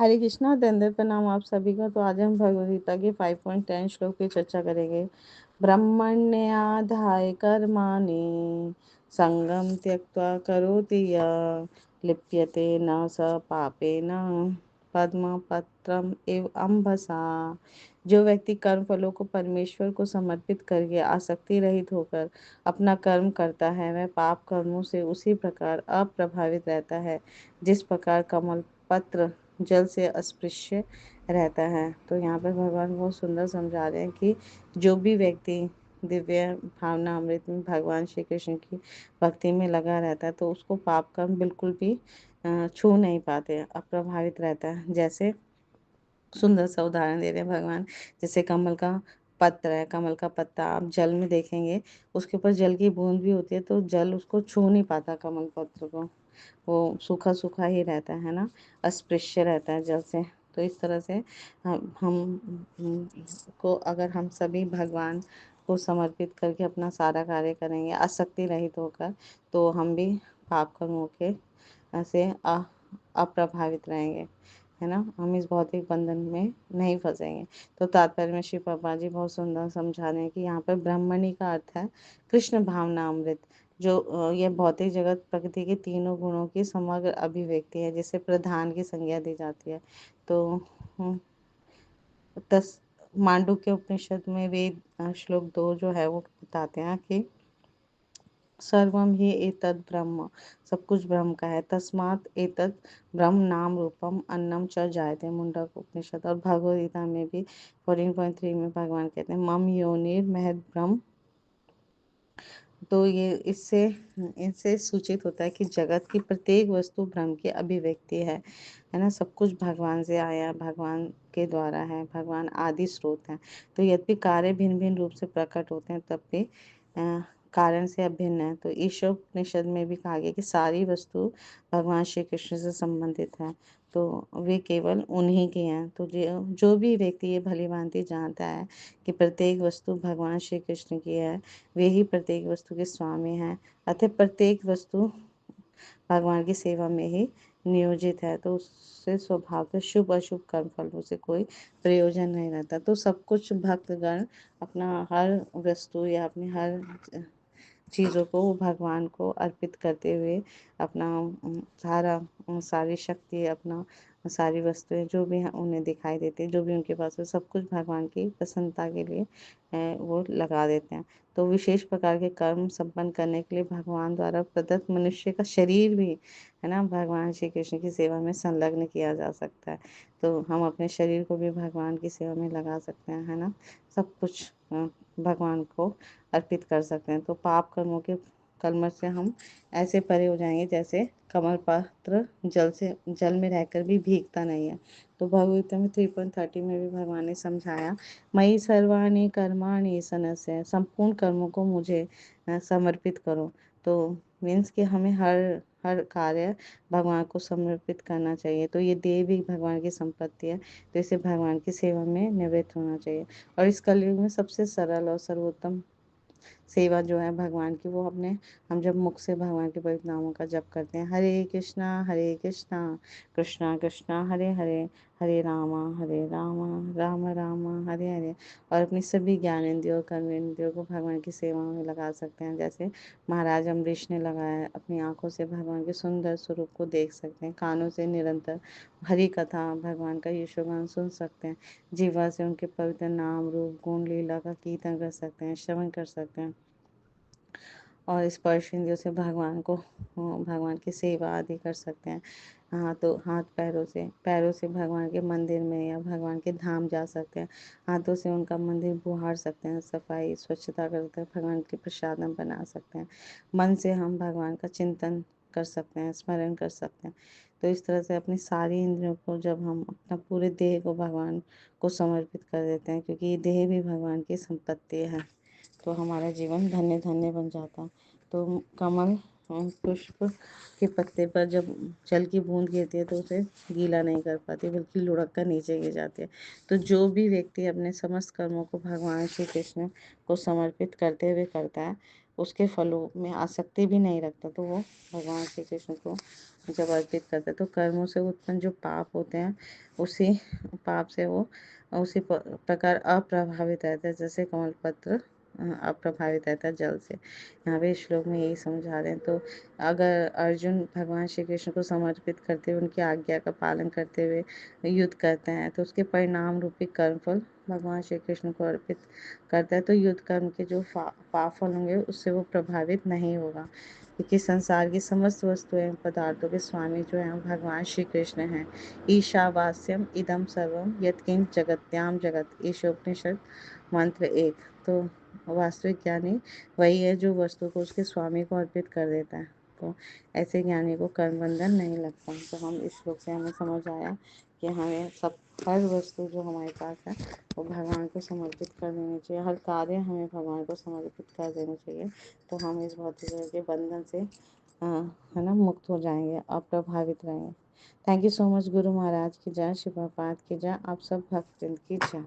हरे कृष्णा, दंडवत प्रणाम आप सभी का। तो आज हम भगवद गीता के 5.10 श्लोक की चर्चा करेंगे। ब्रह्मण्याधाय कर्माणि संगम त्यक्त्वा करोति यः लिप्यते न स पापेन पद्म पत्रम एव अम्भसा। जो व्यक्ति कर्म फलों को परमेश्वर को समर्पित करके आसक्ति रहित होकर अपना कर्म करता है, वह पाप कर्मों से उसी प्रकार अप्रभावित रहता है जिस प्रकार कमल पत्र जल से अस्पृश्य रहता है। तो यहाँ पर भगवान बहुत सुंदर समझा रहे हैं कि जो भी व्यक्ति दिव्य भावना अमृत में भगवान श्री कृष्ण की भक्ति में लगा रहता है, तो उसको पाप कर्म बिल्कुल भी छू नहीं पाते, अप्रभावित रहता है। जैसे सुंदर सा उदाहरण दे रहे हैं भगवान, जैसे कमल का पत्र है, कमल का पत्ता आप जल में देखेंगे, उसके ऊपर जल की बूंद भी होती है, तो जल उसको छू नहीं पाता कमल पत्र को, वो सूखा सूखा ही रहता है ना, अस्पृश्य रहता है जल से। तो इस तरह से हम को अगर हम सभी भगवान को समर्पित करके अपना सारा कार्य करेंगे आसक्ति रहित होकर, तो हम भी पाप कर्मों के से अप्रभावित रहेंगे, है ना। हम इस भौतिक बंधन में नहीं फंसेंगे। तो तात्पर्य में श्री प्रभुपाद जी बहुत सुंदर समझा रहे हैं कि यहाँ पर ब्रह्मणि का अर्थ है कृष्ण भावना अमृत। जो यह भौतिक जगत प्रकृति के तीनों गुणों की समग्र अभिव्यक्ति है, जिसे प्रधान की संज्ञा दी जाती है। तो हम्म, तस मांडुक्य उपनिषद में वेद श्लोक 2 जो है वो बताते हैं कि सर्वम ही एतद् ब्रह्म, सब कुछ ब्रह्म का है। तस्मात् एतद् ब्रह्म नाम रूपम अन्नम च जायते, मुंडक उपनिषद। और भगवद गीता में भी 14.3 में भगवान कहते हैं मम योनिर महद ब्रह्म। तो ये इससे इनसे सूचित होता है कि जगत की प्रत्येक वस्तु ब्रह्म की अभिव्यक्ति है ना। सब कुछ भगवान से आया, भगवान के द्वारा है, भगवान आदि स्रोत हैं। तो यद्यपि कार्य भिन्न भिन्न रूप से प्रकट होते हैं, तब भी कारण से अभिन्न है। तो ईशो उपनिषद में भी कहा गया कि सारी वस्तु भगवान श्री कृष्ण से संबंधित है, तो वे केवल उन्हीं के हैं। तो जो भी व्यक्ति ये भली भांति जानता है कि प्रत्येक वस्तु भगवान श्री कृष्ण की है, वे ही प्रत्येक वस्तु के स्वामी हैं, अतः प्रत्येक वस्तु भगवान की सेवा में ही नियोजित है। तो उससे स्वभाव से शुभ अशुभ कर्म फलों से कोई प्रयोजन नहीं रहता। तो सब कुछ भक्तगण अपना हर वस्तु या अपनी हर चीज़ों को वो भगवान को अर्पित करते हुए अपना सारी शक्ति, अपना सारी वस्तुएं जो भी उन्हें दिखाई देती है, जो भी उनके पास है, सब कुछ भगवान की प्रसन्नता के लिए वो लगा देते हैं। तो विशेष प्रकार के कर्म संपन्न करने के लिए भगवान द्वारा प्रदत्त मनुष्य का शरीर भी, है ना, भगवान श्री कृष्ण की सेवा में संलग्न किया जा सकता है। तो हम अपने शरीर को भी भगवान की सेवा में लगा सकते हैं, है ना। सब कुछ भगवान को अर्पित कर सकते हैं। तो पाप कर्मों के कलमश से हम ऐसे परे हो जाएंगे जैसे कमल पत्र जल में रहकर भी भीगता नहीं है। तो भगवद गीता में 3.30 में भी भगवान ने समझाया मयि सर्वाणि कर्माणि सनस्य, संपूर्ण कर्मों को मुझे समर्पित करो। तो मीन्स कि हमें हर हर कार्य भगवान को समर्पित करना चाहिए। तो ये देह भी भगवान की संपत्ति है, तो इसे भगवान की सेवा में निवृत्त होना चाहिए। और इस कलयुग में सबसे सरल और सर्वोत्तम सेवा जो है भगवान की, वो अपने हम जब मुख से भगवान के पवित्र नामों का जप करते हैं, हरे कृष्णा कृष्णा कृष्णा हरे हरे, हरे रामा राम राम हरे हरे, और अपनी सभी ज्ञान इंद्रियों कर्म इंद्रियों को भगवान की सेवा में लगा सकते हैं। जैसे महाराज अम्बरीश ने लगाया है, अपनी आंखों से भगवान के सुंदर स्वरूप को देख सकते हैं, कानों से निरंतर हरि कथा भगवान का यशोगान सुन सकते हैं, जीवा से उनके पवित्र नाम रूप गुण लीला का कीर्तन कर सकते हैं, श्रवण कर सकते हैं, और स्पर्श इंद्रियों से भगवान की सेवा आदि कर सकते हैं। हाथ पैरों से भगवान के मंदिर में या भगवान के धाम जा सकते हैं, हाथों से उनका मंदिर बुहार सकते हैं, सफाई स्वच्छता करके भगवान के प्रसादम बना सकते हैं। मन से हम भगवान का चिंतन कर सकते हैं, स्मरण कर सकते हैं। तो इस तरह से अपनी सारी इंद्रियों को जब हम अपना पूरे देह को भगवान को समर्पित कर देते हैं, क्योंकि ये देह भी भगवान की संपत्ति है, तो हमारा जीवन धन्य धन्य बन जाता है। तो कमल पुष्प के पत्ते पर जब जल की बूंद गिरती है तो उसे गीला नहीं कर पाती, बल्कि लुढ़क कर नीचे गिर जाती है। तो जो भी व्यक्ति अपने समस्त कर्मों को भगवान श्री कृष्ण को समर्पित करते हुए करता है, उसके फलों में आसक्ति भी नहीं रखता, तो वो भगवान श्री कृष्ण को जब अर्पित करता है तो कर्मों से उत्पन्न जो पाप होते हैं उसी पाप से वो उसी प्रकार अप्रभावित रहता है, जैसे कमल पत्र अप्रभावित रहता है जल से। यहाँ पे श्लोक में यही समझा रहे हैं। तो अगर अर्जुन भगवान श्री कृष्ण को समर्पित करते हुए उनकी आज्ञा का पालन करते हुए युद्ध करते हैं तो उसके परिणाम रूपी कर्मफल भगवान श्री कृष्ण को अर्पित करता है, तो युद्ध कर्म के जो पाप फल होंगे उससे वो प्रभावित नहीं होगा, क्योंकि संसार की समस्त वस्तुएं पदार्थों के स्वामी जो हैं भगवान श्री कृष्ण हैं। ईशावास्यम इदम सर्वम यत्किंच जगत्याम जगत, ईशोपनिषद मंत्र 1। तो वास्तविक ज्ञानी वही है जो वस्तु को उसके स्वामी को अर्पित कर देता है, तो ऐसे ज्ञानी को कर्म बंधन नहीं लगता। तो हम इस श्लोक से हमें समझ आया कि हमें सब हर वस्तु जो हमारे पास है वो भगवान को समर्पित कर देनी चाहिए, हर कार्य हमें भगवान को समर्पित कर देना चाहिए, तो हम इस भौतिक जगत के बंधन से है ना मुक्त हो जाएंगे, अप्रभावित रहेंगे। Thank you so much. Guru Maharaj की जय, शिव प्रभात की जय, आप सब भक्तजन की जय।